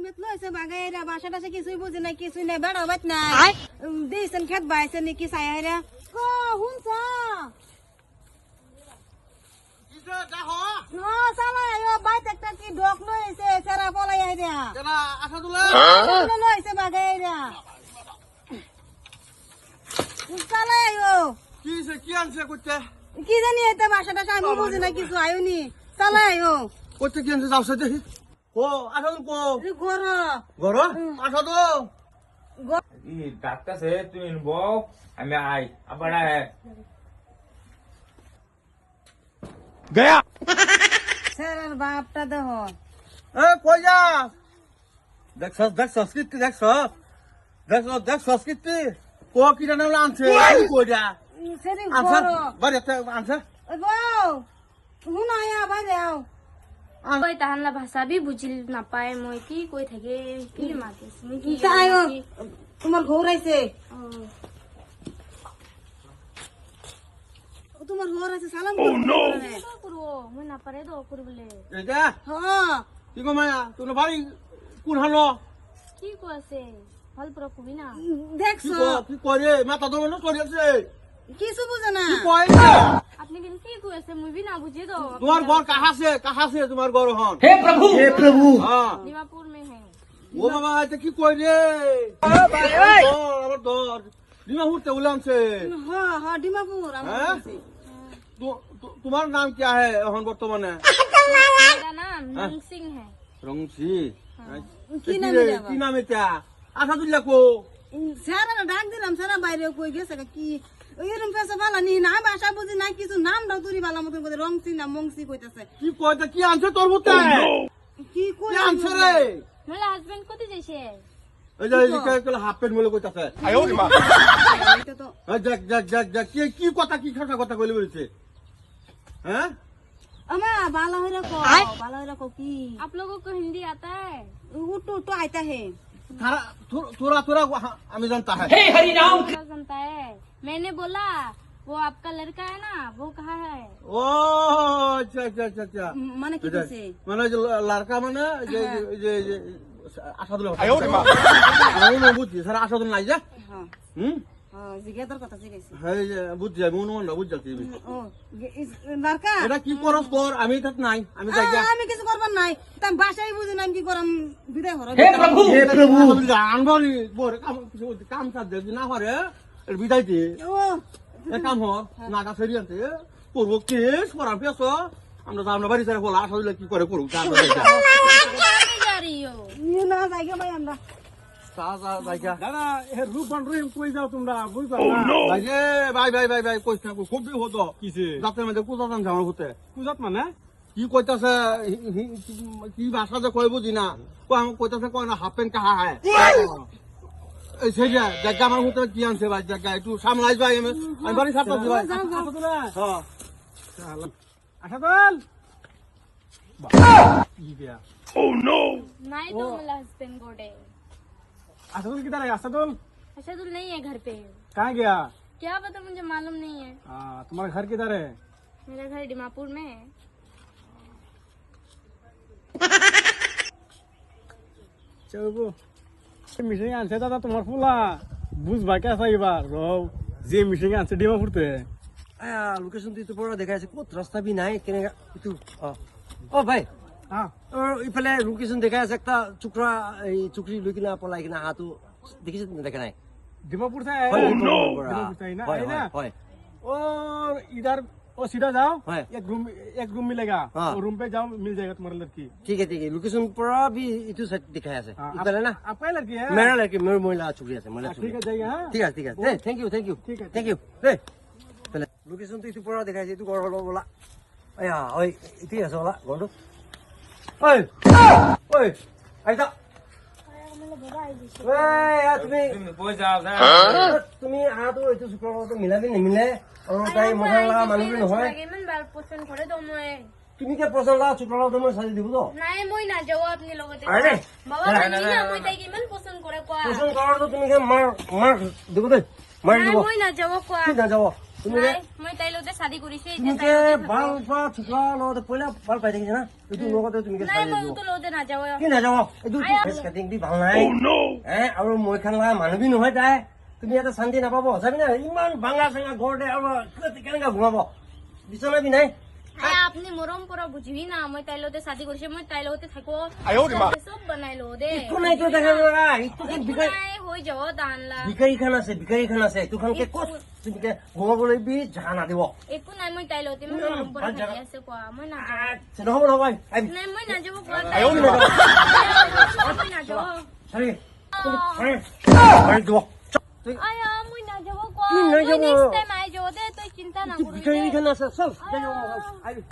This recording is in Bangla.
বেতলো হইছে বাগাইরা বাসা টাসা কিছুই বুঝি নাই কিছুই নাই বেড়া বাইত নাই দিছেন খেত বাইছে নাকি সাইহারা কো হুনছ কিসে দেখো নো সালা আয়ো বাইত একটা কি ডক লইছে সেরা পলাই আইরা কেনা আসাদুল্লাহ লইছে বাগাইরা সালা আয়ো কিসে কি আনছে করতে কি জানি এটা বাসা টাসা আমি বুঝি নাই কিছু আয়োনি সালা আয়ো করতে কি আনছে যাওছে দেখি ও আসাদুল কো ঘর ঘর আসাদুল ডাক্তার সে তুই বউ আমি আই আবার গয়া সেরার বাপটা দেহ এ কই যা দেখ সংস্কৃতি দেখ সংস্কৃতি কো কি জানা আনছে কই যা সেরি আনছে ঘর বাড়ি আনছে ওই বউ হুন আয়া বাইরে আও কই তাহানলা ভাষা বি বুঝিল নাপায় মই কি কই থাকে কি মাতিস মই কি আয়ো তোমার ঘর আইছে তোমার ঘর আছে সালাম করব মই নাপারে তো করবলে এটা হ্যাঁ কি গো মায়া তুমি বাড়ি কোন হানো কি কো আছে ভাল পুরো কবি না দেখছো কি করে মাথা দমন করিয়াছে কিছু বুঝে না কি কয় আপনি কিন্তু কি কই আছে মই বি না বুঝে তো তোমার ঘর কাহা সে তোমার ঘর হন হে প্রভু হ্যাঁ दीमापुर में है ও বাবা এটা কি কই রে আমার দর দিমা হুতে উলামছে হ্যাঁ হ্যাঁ ডিমাপুর হ্যাঁ? তোমার নাম কি है এখন বর্তমানে मेरा नाम नंग सिंह है রংসি কি নাম কি নাম এটা আসাদুল্লাহ কো সারা ডাক দিলাম সারা বাইরে কই গেছে কি ওইরকম পেশা ভালো নি না বাসা বুঝি না কিছু নাম দাও তুরি ভালো মতন করে রংসি না মংসি কইতাছে কি কয়টা কি আনছে তোর মতে কি কই কি আনছে রে मेरा हस्बैंड को जैसे এই যে হাফ প্যান্ট মলে কইতাছে এটা তো দেখ কি কথা কি কথা কইলে বলছে হ্যাঁ আমা ভালো হইরা কো কি आप लोगों को हिंदी आता है उठो तो आयता है थोड़ा हमें जानता है क्या जानता है मैंने बोला वो आपका लड़का है ना वो कहाँ है ओ अच्छा মানে কি কইছে মানে যে লড়কা মানে যে আসাদুল্লাহ আমি বুঝছি স্যার আসাদুল নাই যা হ্যাঁ হুম হ্যাঁ জিজ্ঞাসার কথা জিজ্ঞাসা হ্যাঁ বুঝছি আমি অনুমান বুঝছি ও দরকার এটা কি করস কর আমি তাত নাই আমি যাই আমি কিছু করবার নাই তাম বাসায় বুঝি না আমি কি করাম বিদায় হর হে প্রভু আনবরি বর কাম কাজ যদি না করে বিদায় দে ও কাম হর নাগা ফেরি আনতে করবো কেস করার পেছ আমরা আমরা বাড়ি ছেড়ে বলা আসাদুল্লাহ কি করে করুক जा रही हो নিয়ে না জায়গা ভাই আমরা দাদা রূপ বান্ডুই কই যাও তোমরা বুঝবা ভাই কইছ না খুব বি হতো কিছে যাতে মধ্যে কুজাত আনছে আমার হতে কুজাত মানে কি কইতাছে কি ভাষা যে কই বুঝি না কইতাছে কয় না হাফ প্যান্ট কাহা হয় এই সেটা জায়গা আমার হতে কি আনছে ভাই জায়গা একটু সামলাইস ভাই আমি বাড়ি ছাড়তে ভাই হ্যাঁ আসাদুল কি দিয়া नहीं तो मेरा हस्बैंड गोडे असादुल किधर है असादुल अशदुल नहीं है घर पे कहाँ गया क्या पता मुझे मालूम नहीं है तुम्हारा घर किधर है मेरा घर दीमापुर में है चलो মিশিং আনছে দাদা তোমার ফুলা বুঝবা কেসা এবার রও যে মিশিং আনছে ডিমা ফুটতে লোকেশন তো পড়া দেখা আছে কত রাস্তা বি নাই কেনে একটু ও ভাই হ্যাঁ ইফালে লোকেশন দেখা আছে একটা চুকরা এই চুকরি লই কিনা পলাই কিনা হাতু দেখিছ দেখা নাই ডিমাপুর से হয়, डिमापुर से ना হয়, है ना হয়। और इधर वो सीधा जाओ है। एक रूम मिलेगा हाँ। वो रूम पे जाओ मिल जाएगा तुम्हारी लड़की ঠিক আছে লোকেশন পড়া বি ইটু সাইড দেখা আছে हाँ, ইফালে না आपका लड़की है মেরা লাগে মের মহিলা চুকরি আছে মহিলা চুকরি ठीक है जाइए हाँ ঠিক আছে থ্যাংক ইউ ঠিক আছে। থ্যাংক ইউ রে তাহলে লোকেশন তো ইটু পড়া দেখা আছে ইটু ঘর হলো বলা আয়া ওই ইতি আছে বলা ঘর ওই ওই আইতা তুমি বই যাও তুমি আহাতো এইটো শুক্ৰ তো মিলাবি নিমিলে আৰু তাই মজা লগা মানুহ নহয় इमन बाल पसंद करे तो मैं তুমি কে পছন্দ লগা শুক্ৰ তো মই চালি দিব তো नहीं মই ना जाओ अपने लोगों अरे! बाबा नहीं ना মই ताई इमन पसंद करे कोआ পছন্দ কৰাৰ তো তুমি কে মাৰ দিব দে মাৰি দিব नहीं মই ना जाओ कोआ কি না যাব তুমি নাই মই তাইৰ লগতে শাদি কৰিছো তুমি এতিয়া যে তাইৰ লগতে ভাল থাকো। পোৱা ঠিকা লগতে পইলা ভাল পাই থাকিছে না এইটো লগতে তুমি নাই মই উটো লগতে নাযাওঁ কি নাযাব এইটো ফেচ কাটিং দি ভাল নাই আৰু মই খান লগা মানুহবি নহয় তাই তুমি ইয়াতে শান্তি নাপাব চাবি না ইমান ভাঙা চাঙা ঘৰতে আৰু কেনেকা ঘুমাব বিচনা বি নাই আয়া আপুনি মৰম পৰা বুজিবি না মই তাইৰ লগতে শাদি কৰিছো মই তাইৰ লগতে থাকো চব বনাই লো দে একো নাই তো দেখা লগা এইটো কি বিকাৰী নাই হৈ যাব তাহানলা ভিকাৰী খান আছে এইটো খানকে ক'ত তুমি ঘুমাবলৈ বি জাগা নাদিব একো নাই মই তাইৰ লগতে মই মৰম পৰা থাকি আছে কোৱা মই নাযাওঁ নহ'ব নহ'ব আহিবি নাই মই নাযাব কোৱা তুমি নাযাব মই নাযাওঁ চাবি দিব আয়া মই নাযাব কোৱা কি নাযাব? মই নেক্সট টাইম আই যাব দে তই চিন্তা কি নকৰিবি ভিকাৰী খান আছে চল যাই আহিবি